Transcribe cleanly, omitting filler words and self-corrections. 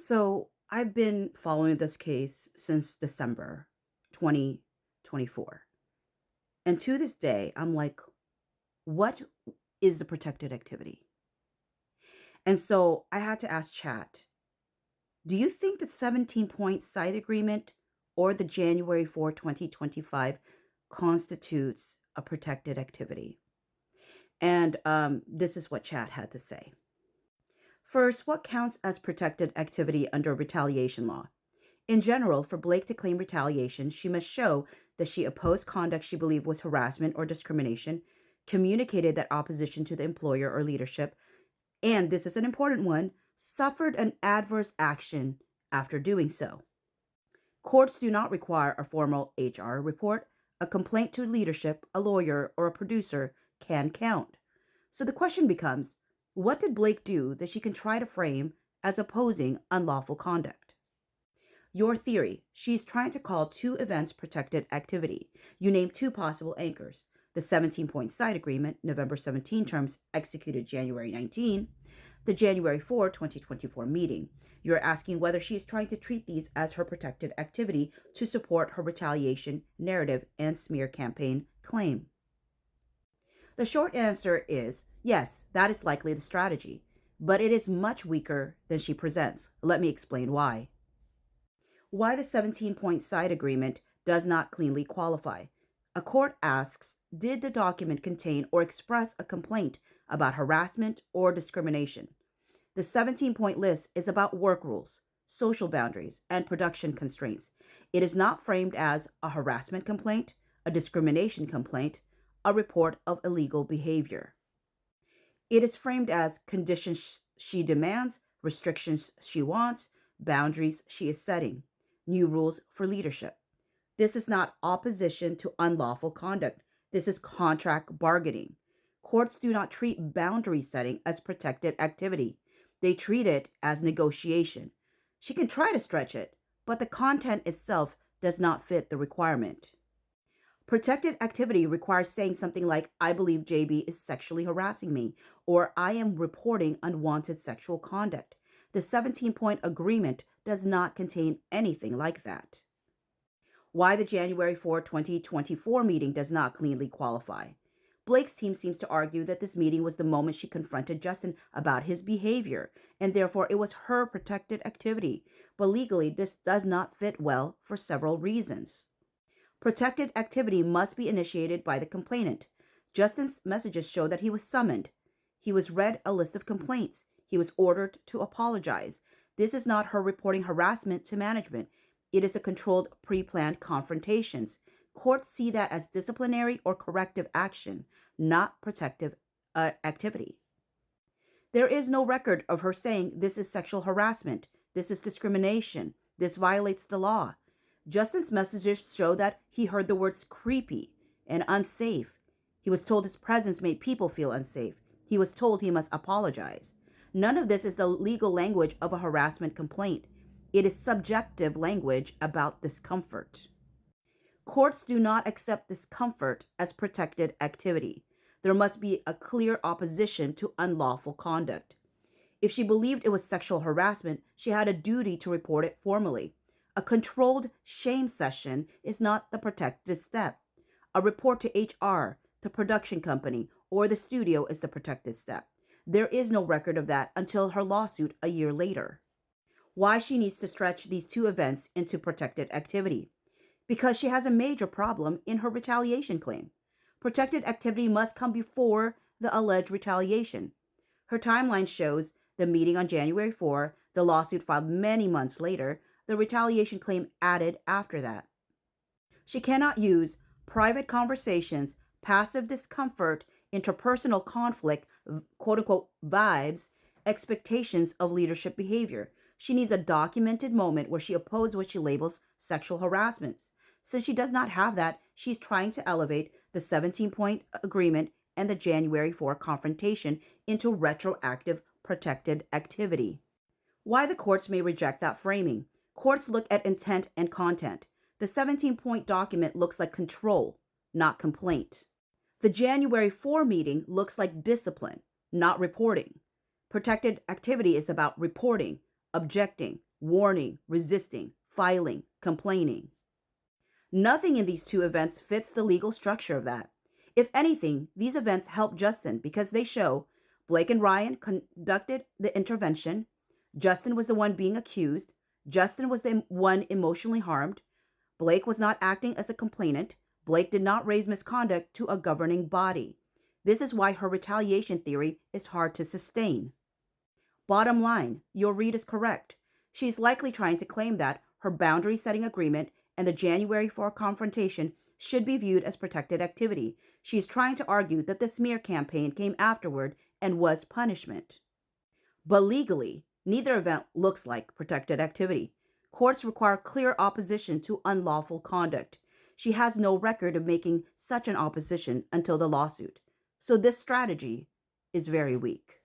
So I've been following this case since December 2024. And to this day, I'm like, what is the protected activity? And so I had to ask Chat, do you think that 17-point side agreement or the January 4, 2025 constitutes a protected activity? And this is what Chat had to say. First, what counts as protected activity under retaliation law? In general, for Blake to claim retaliation, she must show that she opposed conduct she believed was harassment or discrimination, communicated that opposition to the employer or leadership, and this is an important one, suffered an adverse action after doing so. Courts do not require a formal HR report. A complaint to leadership, a lawyer, or a producer can count. So the question becomes, what did Blake do that she can try to frame as opposing unlawful conduct? Your theory, she's trying to call two events protected activity. You name two possible anchors. The 17-point side agreement, November 17 terms executed January 19, the January 4, 2024 meeting. You're asking whether she is trying to treat these as her protected activity to support her retaliation narrative and smear campaign claim. The short answer is yes, that is likely the strategy, but it is much weaker than she presents. Let me explain why. Why the 17-point side agreement does not cleanly qualify. A court asks, did the document contain or express a complaint about harassment or discrimination? The 17-point list is about work rules, social boundaries, and production constraints. It is not framed as a harassment complaint, a discrimination complaint, a report of illegal behavior. It is framed as conditions she demands, restrictions she wants, boundaries she is setting, new rules for leadership. This is not opposition to unlawful conduct. This is contract bargaining. Courts do not treat boundary setting as protected activity. They treat it as negotiation. She can try to stretch it, but the content itself does not fit the requirement. Protected activity requires saying something like, I believe JB is sexually harassing me, or I am reporting unwanted sexual conduct. The 17-point agreement does not contain anything like that. Why the January 4, 2024 meeting does not cleanly qualify. Blake's team seems to argue that this meeting was the moment she confronted Justin about his behavior, and therefore it was her protected activity. But legally, this does not fit well for several reasons. Protected activity must be initiated by the complainant. Justin's messages show that he was summoned. He was read a list of complaints. He was ordered to apologize. This is not her reporting harassment to management. It is a controlled, pre-planned confrontations. Courts see that as disciplinary or corrective action, not protective activity. There is no record of her saying this is sexual harassment, this is discrimination, this violates the law. Justin's messages show that he heard the words creepy and unsafe. He was told his presence made people feel unsafe. He was told he must apologize. None of this is the legal language of a harassment complaint. It is subjective language about discomfort. Courts do not accept discomfort as protected activity. There must be a clear opposition to unlawful conduct. If she believed it was sexual harassment, she had a duty to report it formally. A controlled shame session is not the protected step. A report to HR, the production company, or the studio is the protected step. There is no record of that until her lawsuit a year later. Why she needs to stretch these two events into protected activity? Because she has a major problem in her retaliation claim. Protected activity must come before the alleged retaliation. Her timeline shows the meeting on January 4, the lawsuit filed many months later, the retaliation claim added after that. She cannot use private conversations, passive discomfort, interpersonal conflict, quote-unquote vibes, expectations of leadership behavior. She needs a documented moment where she opposed what she labels sexual harassment. Since she does not have that, she's trying to elevate the 17-point agreement and the January 4 confrontation into retroactive protected activity. Why the courts may reject that framing. Courts look at intent and content. The 17-point document looks like control, not complaint. The January 4 meeting looks like discipline, not reporting. Protected activity is about reporting, objecting, warning, resisting, filing, complaining. Nothing in these two events fits the legal structure of that. If anything, these events help Justin because they show Blake and Ryan conducted the intervention. Justin was the one being accused. Justin was the one emotionally harmed. Blake was not acting as a complainant. Blake did not raise misconduct to a governing body. This is why her retaliation theory is hard to sustain. Bottom line, your read is correct. She is likely trying to claim that her boundary setting agreement and the January 4 confrontation should be viewed as protected activity. She is trying to argue that the smear campaign came afterward and was punishment. But legally, neither event looks like protected activity. Courts require clear opposition to unlawful conduct. She has no record of making such an opposition until the lawsuit. So this strategy is very weak.